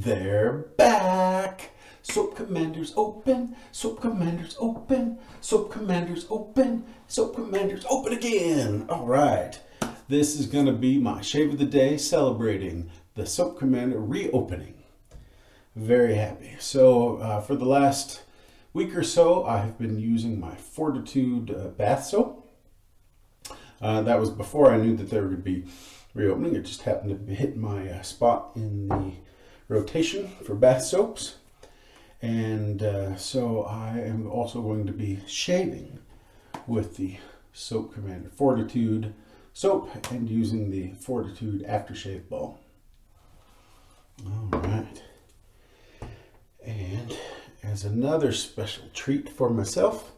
They're back. Soap Commanders open. Soap Commanders open. Soap Commanders open. Soap Commanders open again. All right. This is going to be my shave of the day celebrating the Soap Commander reopening. Very happy. So for the last week or so, I have been using my Fortitude bath soap. That was before I knew that they were going to be reopening. It just happened to hit my spot in the rotation for bath soaps. And so I am also going to be shaving with the Soap Commander Fortitude soap and using the Fortitude Aftershave balm. All right. And as another special treat for myself,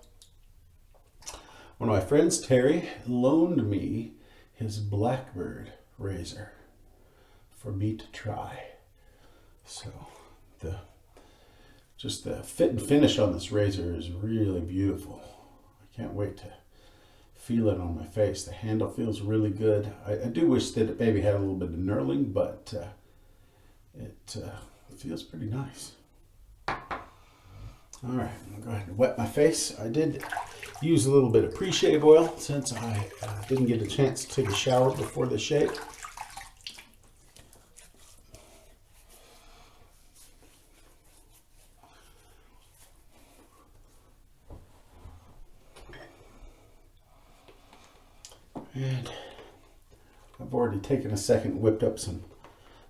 one of my friends, Terry, loaned me his Blackbird razor for me to try. So the fit and finish on this razor is really beautiful. I can't wait to feel it on my face. The handle feels really good. I do wish that it maybe had a little bit of knurling, but it feels pretty nice. All right, I'm gonna go ahead and wet my face. I did use a little bit of pre-shave oil since I didn't get a chance to take a shower before the shave. And I've already taken a second, whipped up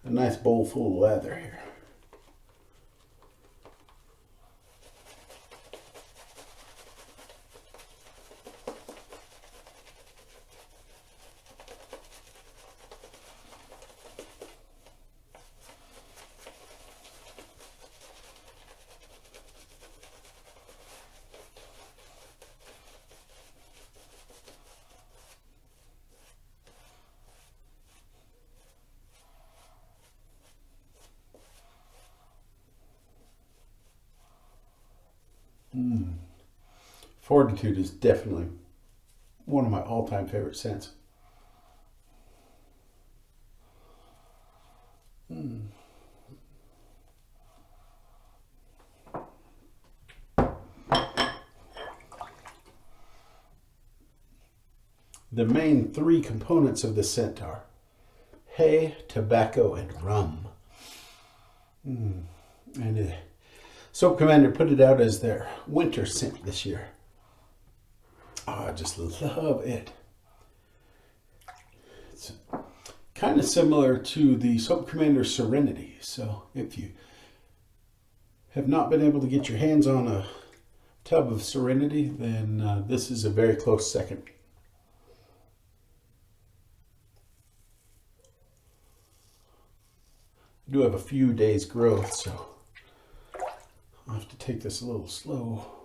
a nice bowl full of lather here. Fortitude is definitely one of my all-time favorite scents. The main three components of the scent are hay, tobacco, and rum. And Soap Commander put it out as their winter scent this year. Oh, I just love it. It's kind of similar to the Soap Commander Serenity. So if you have not been able to get your hands on a tub of Serenity, then this is a very close second. I do have a few days growth, so I'll have to take this a little slow.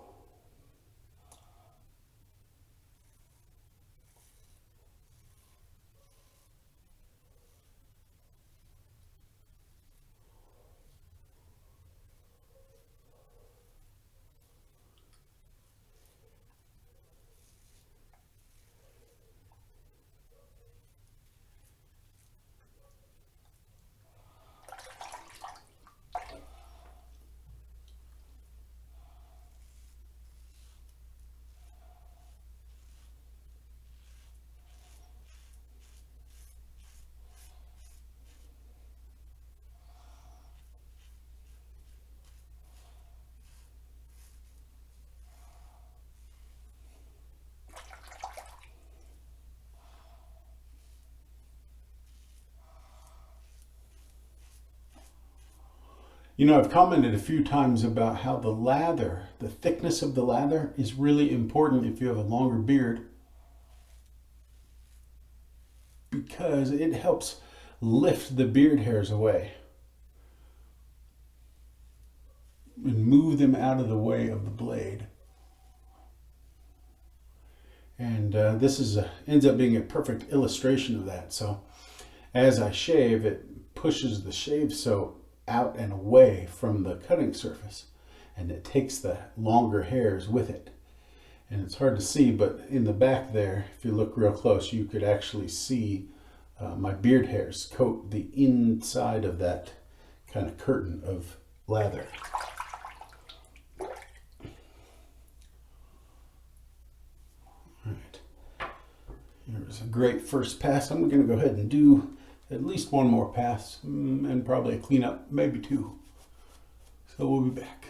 You know, I've commented a few times about how the lather, the thickness of the lather is really important if you have a longer beard, because it helps lift the beard hairs away and move them out of the way of the blade. And this ends up being a perfect illustration of that. So as I shave, it pushes the shave soap out and away from the cutting surface, and it takes the longer hairs with it. And it's hard to see, but in the back there, if you look real close, you could actually see my beard hairs coat the inside of that kind of curtain of lather. Alright, here's a great first pass. I'm going to go ahead and do at least one more pass and probably a cleanup, maybe two. So we'll be back.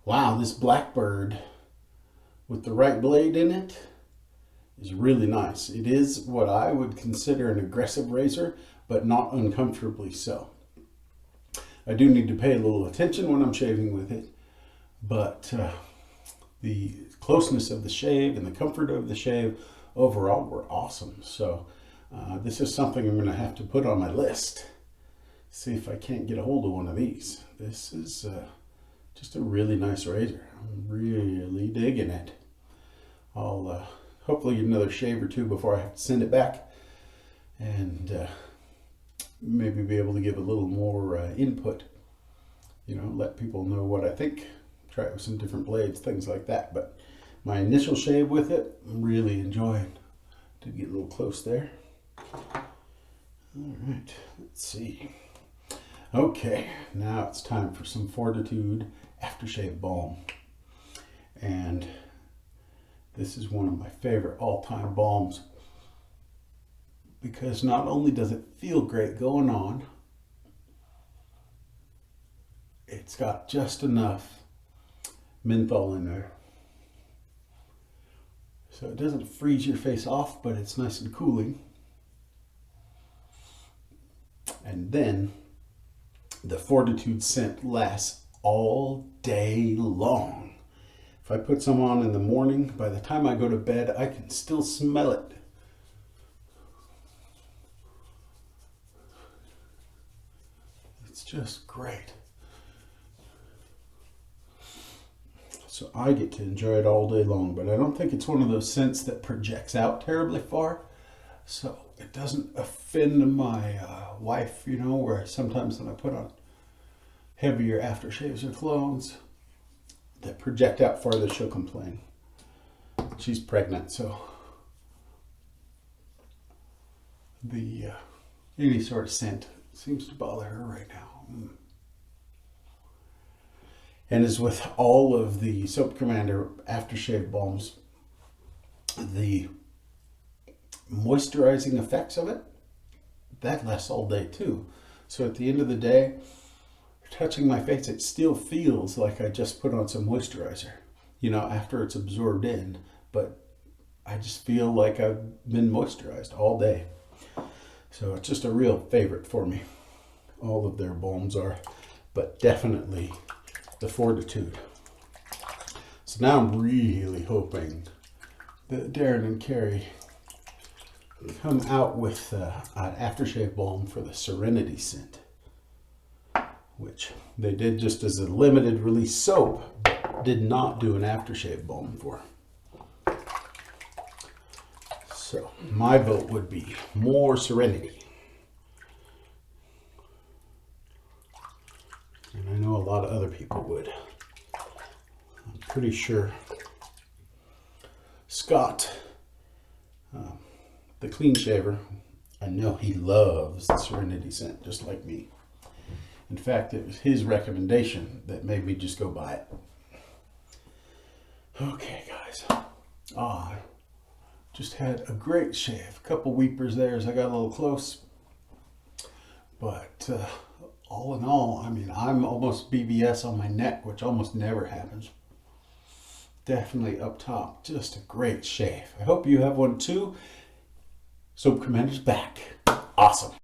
Wow, this Blackbird with the right blade in it is really nice. It is what I would consider an aggressive razor, but not uncomfortably so. I do need to pay a little attention when I'm shaving with it, but the closeness of the shave and the comfort of the shave overall were awesome. So this is something I'm going to have to put on my list. See if I can't get a hold of one of these. This is just a really nice razor. I'm really digging it. I'll hopefully get another shave or two before I have to send it back, and maybe be able to give a little more input. You know, let people know what I think. Try it with some different blades, things like that. But my initial shave with it, I'm really enjoying. Did get a little close there. All right, let's see. Okay, now it's time for some Fortitude Aftershave Balm. And this is one of my favorite all-time balms because not only does it feel great going on, it's got just enough menthol in there. So it doesn't freeze your face off, but it's nice and cooling. And then the Fortitude scent lasts all day long. If I put some on in the morning, by the time I go to bed, I can still smell it. It's just great. So I get to enjoy it all day long, but I don't think it's one of those scents that projects out terribly far. So it doesn't offend my wife, you know, where sometimes when I put on heavier aftershaves or colognes that project out farther, she'll complain. She's pregnant, so the any sort of scent seems to bother her right now. And as with all of the Soap Commander aftershave balms, the moisturizing effects of it, that lasts all day too. So at the end of the day, touching my face, it still feels like I just put on some moisturizer, you know, after it's absorbed in, but I just feel like I've been moisturized all day. So it's just a real favorite for me. All of their balms are, but definitely the Fortitude. So now I'm really hoping that Darren and Carrie come out with an aftershave balm for the Serenity scent, which they did just as a limited release soap, did not do an aftershave balm for. So my vote would be more Serenity. And I know a lot of other people would. I'm pretty sure Scott, the clean shaver, I know he loves the Serenity scent just like me. In fact, it was his recommendation that made me just go buy it. Okay, guys. Just had a great shave. A couple weepers there as I got a little close. But all in all, I mean, I'm almost BBS on my neck, which almost never happens. Definitely up top. Just a great shave. I hope you have one too. Soap Commander's back. Awesome.